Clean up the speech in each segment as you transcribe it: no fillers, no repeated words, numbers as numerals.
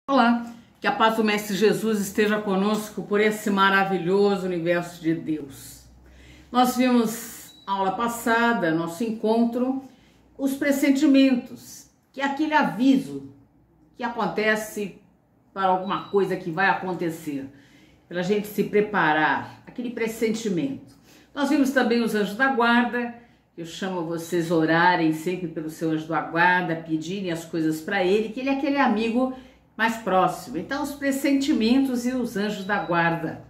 Olá, que a paz do Mestre Jesus esteja conosco por esse maravilhoso universo de Deus. Nós vimos aula passada, nosso encontro, os pressentimentos, que é aquele aviso que acontece para alguma coisa que vai acontecer, para a gente se preparar, aquele pressentimento. Nós vimos também os anjos da guarda. Eu chamo vocês a orarem sempre pelo seu anjo da guarda, pedirem as coisas para ele, que ele é aquele amigo mais próximo. Então, os pressentimentos e os anjos da guarda.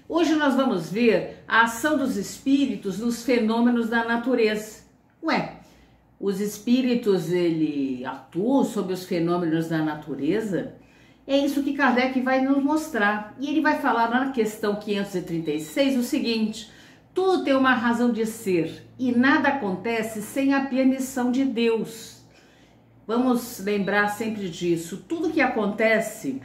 Hoje nós vamos ver a ação dos espíritos nos fenômenos da natureza. Os espíritos, ele atuam sobre os fenômenos da natureza? É isso que Kardec vai nos mostrar. E ele vai falar na questão 536 o seguinte: tudo tem uma razão de ser e nada acontece sem a permissão de Deus. Vamos lembrar sempre disso. Tudo que acontece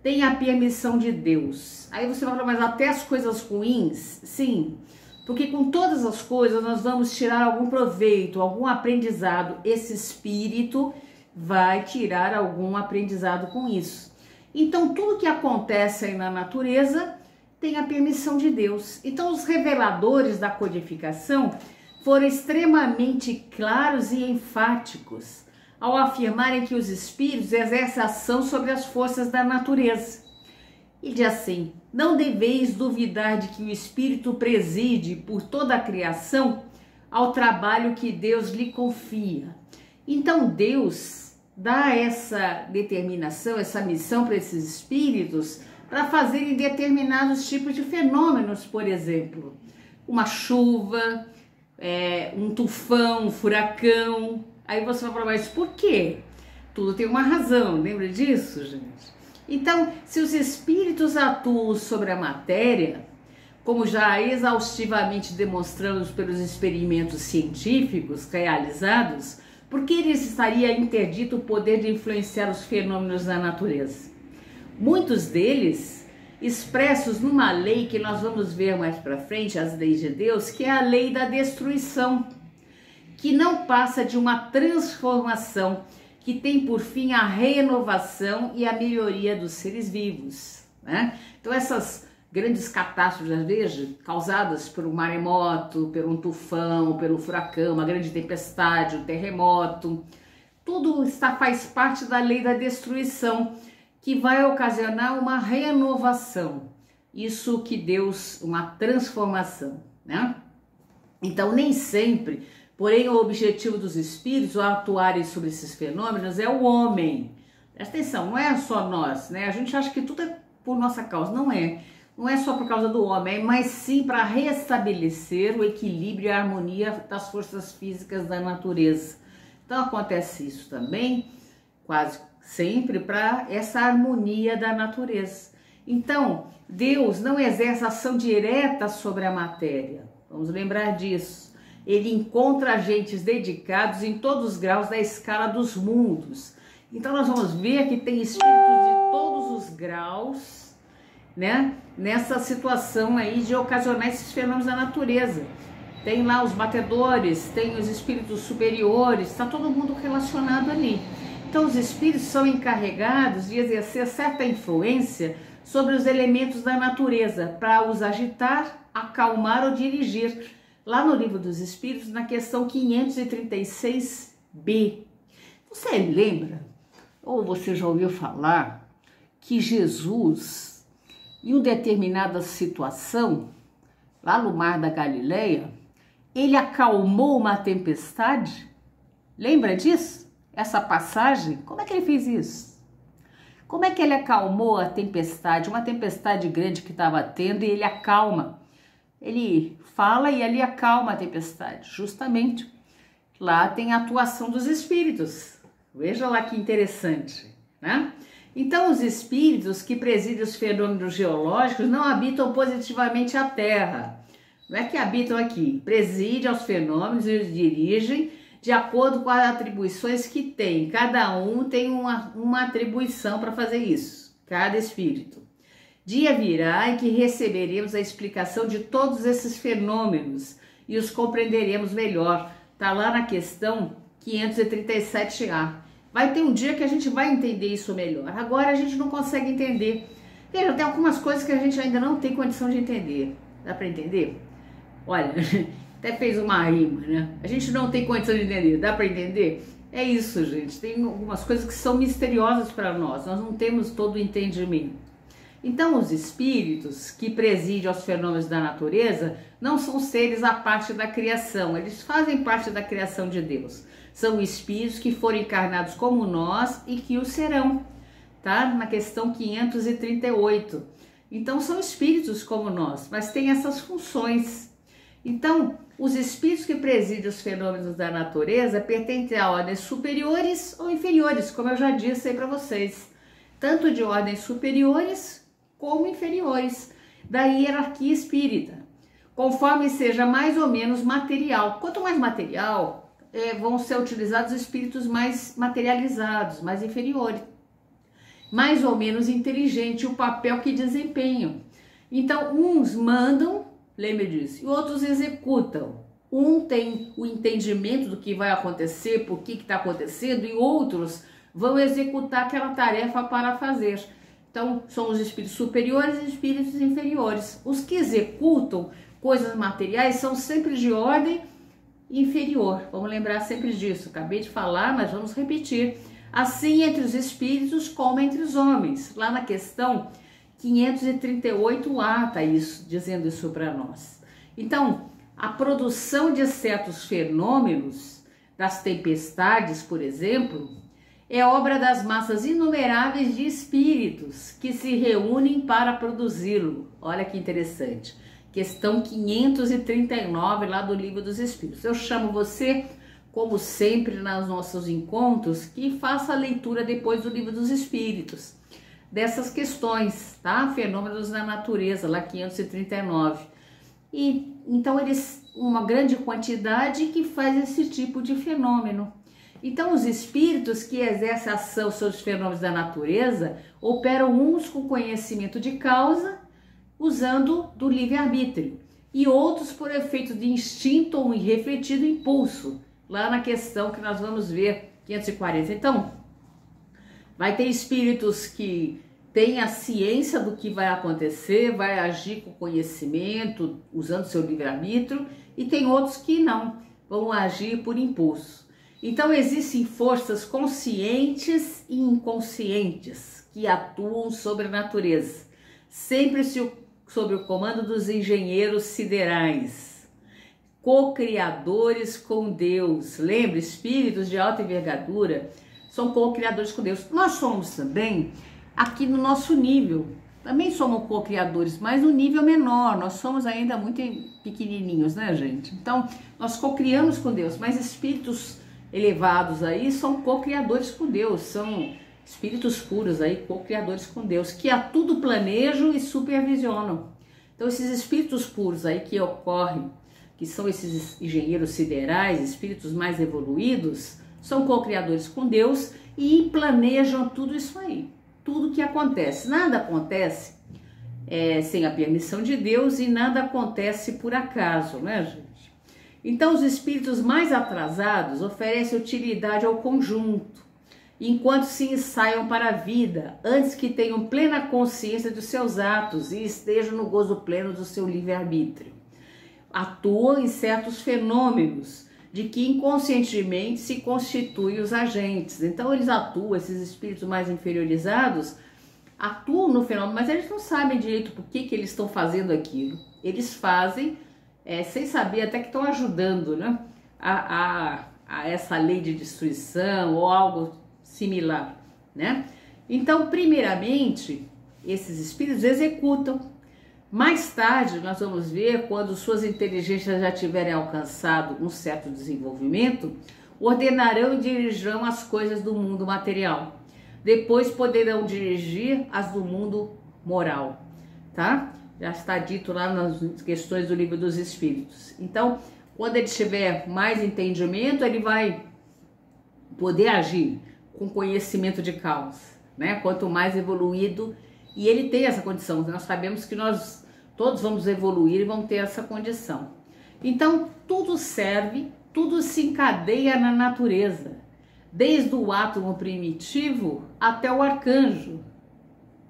tem a permissão de Deus. Aí você vai falar, mas até as coisas ruins? Sim, porque com todas as coisas nós vamos tirar algum proveito, algum aprendizado. Esse espírito vai tirar algum aprendizado com isso. Então tudo que acontece aí na natureza tem a permissão de Deus. Então os reveladores da codificação foram extremamente claros e enfáticos ao afirmarem que os espíritos exercem ação sobre as forças da natureza. E diz assim: não deveis duvidar de que o espírito preside por toda a criação ao trabalho que Deus lhe confia. Então Deus dá essa determinação, essa missão para esses espíritos para fazerem determinados tipos de fenômenos, por exemplo, uma chuva, um tufão, um furacão. Aí você vai falar, mas por quê? Tudo tem uma razão, lembra disso, gente? Então, se os espíritos atuam sobre a matéria, como já exaustivamente demonstramos pelos experimentos científicos realizados, por que lhes estaria interdito o poder de influenciar os fenômenos da natureza? Muitos deles expressos numa lei que nós vamos ver mais para frente, as leis de Deus, que é a lei da destruição, que não passa de uma transformação que tem por fim a renovação e a melhoria dos seres vivos, né? Então essas grandes catástrofes, às vezes, causadas por um maremoto, por um tufão, pelo furacão, uma grande tempestade, um terremoto, tudo faz parte da lei da destruição, que vai ocasionar uma renovação. Isso que Deus, uma transformação, né? Então nem sempre, porém, o objetivo dos espíritos ao atuarem sobre esses fenômenos é o homem. Presta atenção, não é só nós, né? A gente acha que tudo é por nossa causa, não é. Não é só por causa do homem, mas sim para restabelecer o equilíbrio e a harmonia das forças físicas da natureza. Então acontece isso também, quase sempre, para essa harmonia da natureza. Então, Deus não exerce ação direta sobre a matéria. Vamos lembrar disso. Ele encontra agentes dedicados em todos os graus da escala dos mundos. Então nós vamos ver que tem espíritos de todos os graus, né, nessa situação aí de ocasionar esses fenômenos da natureza. Tem lá os batedores, tem os espíritos superiores, está todo mundo relacionado ali. Então os espíritos são encarregados de exercer certa influência sobre os elementos da natureza para os agitar, acalmar ou dirigir. Lá no Livro dos Espíritos, na questão 536b. Você lembra, ou você já ouviu falar, que Jesus, em uma determinada situação, lá no Mar da Galileia, ele acalmou uma tempestade? Lembra disso? Essa passagem? Como é que ele fez isso? Como é que ele acalmou a tempestade? Uma tempestade grande que estava tendo, e ele acalma. Ele fala e ali acalma a tempestade. Justamente lá tem a atuação dos espíritos. Veja lá que interessante, né? Então os espíritos que presidem os fenômenos geológicos não habitam positivamente a Terra. Não é que habitam aqui. Presidem aos fenômenos e os dirigem de acordo com as atribuições que tem. Cada um tem uma atribuição para fazer isso. Cada espírito. Dia virá em que receberemos a explicação de todos esses fenômenos e os compreenderemos melhor. Está lá na questão 537A. Vai ter um dia que a gente vai entender isso melhor. Agora a gente não consegue entender. Veja, tem algumas coisas que a gente ainda não tem condição de entender. Dá para entender? Olha, até fez uma rima, né? A gente não tem condição de entender. Dá para entender? É isso, gente. Tem algumas coisas que são misteriosas para nós. Nós não temos todo o entendimento. Então, os espíritos que presidem aos fenômenos da natureza não são seres à parte da criação, eles fazem parte da criação de Deus. São espíritos que foram encarnados como nós e que o serão, tá? Na questão 538. Então, são espíritos como nós, mas têm essas funções. Então, os espíritos que presidem os fenômenos da natureza pertencem a ordens superiores ou inferiores, como eu já disse aí para vocês, tanto de ordens superiores como inferiores da hierarquia espírita, conforme seja mais ou menos material. Quanto mais material, vão ser utilizados espíritos mais materializados, mais inferiores, mais ou menos inteligente o papel que desempenham. Então, uns mandam, lembre disso, e outros executam. Um tem o entendimento do que vai acontecer, por que está acontecendo, e outros vão executar aquela tarefa para fazer. Então, são os espíritos superiores e espíritos inferiores. Os que executam coisas materiais são sempre de ordem inferior. Vamos lembrar sempre disso. Acabei de falar, mas vamos repetir. Assim entre os espíritos como entre os homens. Lá na questão 538A está isso, dizendo isso para nós. Então, a produção de certos fenômenos, das tempestades, por exemplo, é obra das massas inumeráveis de espíritos que se reúnem para produzi-lo. Olha que interessante. Questão 539 lá do Livro dos Espíritos. Eu chamo você, como sempre nos nossos encontros, que faça a leitura depois do Livro dos Espíritos, dessas questões, tá? Fenômenos da natureza, lá 539. E então eles, uma grande quantidade que faz esse tipo de fenômeno. Então, os espíritos que exercem ação sobre os fenômenos da natureza operam uns com conhecimento de causa, usando do livre-arbítrio, e outros por efeito de instinto ou irrefletido impulso, lá na questão que nós vamos ver, 540. Então, vai ter espíritos que têm a ciência do que vai acontecer, vai agir com conhecimento, usando seu livre-arbítrio, e tem outros que não, vão agir por impulso. Então, existem forças conscientes e inconscientes que atuam sobre a natureza, sempre sob o comando dos engenheiros siderais, co-criadores com Deus. Lembre, espíritos de alta envergadura são co-criadores com Deus. Nós somos também, aqui no nosso nível, também somos co-criadores, mas no nível menor, nós somos ainda muito pequenininhos, né, gente? Então, nós co-criamos com Deus, mas espíritos elevados aí são co-criadores com Deus, são espíritos puros aí, co-criadores com Deus, que a tudo planejam e supervisionam. Então, esses espíritos puros aí que ocorrem, que são esses engenheiros siderais, espíritos mais evoluídos, são co-criadores com Deus e planejam tudo isso aí, tudo que acontece. Nada acontece sem a permissão de Deus e nada acontece por acaso, né, gente? Então, os espíritos mais atrasados oferecem utilidade ao conjunto, enquanto se ensaiam para a vida, antes que tenham plena consciência dos seus atos e estejam no gozo pleno do seu livre-arbítrio. Atuam em certos fenômenos, de que inconscientemente se constituem os agentes. Então, eles atuam, esses espíritos mais inferiorizados, atuam no fenômeno, mas eles não sabem direito por que eles estão fazendo aquilo. Eles fazem sem saber até que estão ajudando, né, a essa lei de destruição ou algo similar, né? Então, primeiramente, esses espíritos executam. Mais tarde, nós vamos ver, quando suas inteligências já tiverem alcançado um certo desenvolvimento, ordenarão e dirigirão as coisas do mundo material. Depois poderão dirigir as do mundo moral, tá? Já está dito lá nas questões do Livro dos Espíritos. Então, quando ele tiver mais entendimento, ele vai poder agir com conhecimento de causa, né? Quanto mais evoluído, e ele tem essa condição. Nós sabemos que nós todos vamos evoluir e vamos ter essa condição. Então, tudo serve, tudo se encadeia na natureza. desde o átomo primitivo até o arcanjo.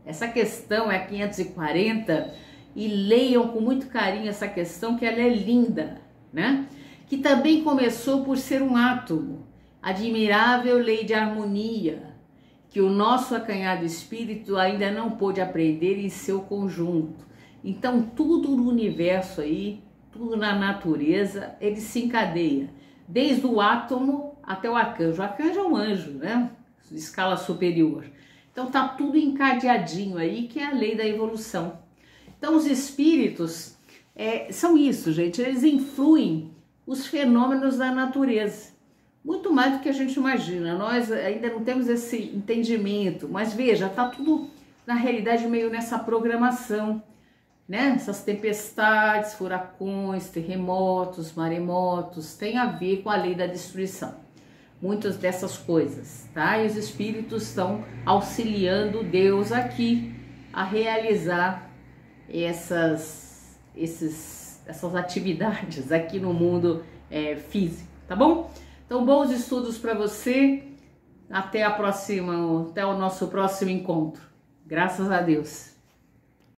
Essa questão é 540 e leiam com muito carinho essa questão, que ela é linda, né? Que também começou por ser um átomo, admirável lei de harmonia, que o nosso acanhado espírito ainda não pôde aprender em seu conjunto. Então tudo no universo aí, tudo na natureza, ele se encadeia, desde o átomo até o arcanjo. O arcanjo é um anjo, né? De escala superior. Então tá tudo encadeadinho aí, que é a lei da evolução. Então os espíritos são isso, gente, eles influem os fenômenos da natureza, muito mais do que a gente imagina. Nós ainda não temos esse entendimento, mas veja, tá tudo na realidade meio nessa programação, né? Essas tempestades, furacões, terremotos, maremotos, tem a ver com a lei da destruição. Muitas dessas coisas, tá? E os espíritos estão auxiliando Deus aqui a realizar essas atividades aqui no mundo físico, tá bom? Então, bons estudos para você. Até o nosso próximo encontro. Graças a Deus.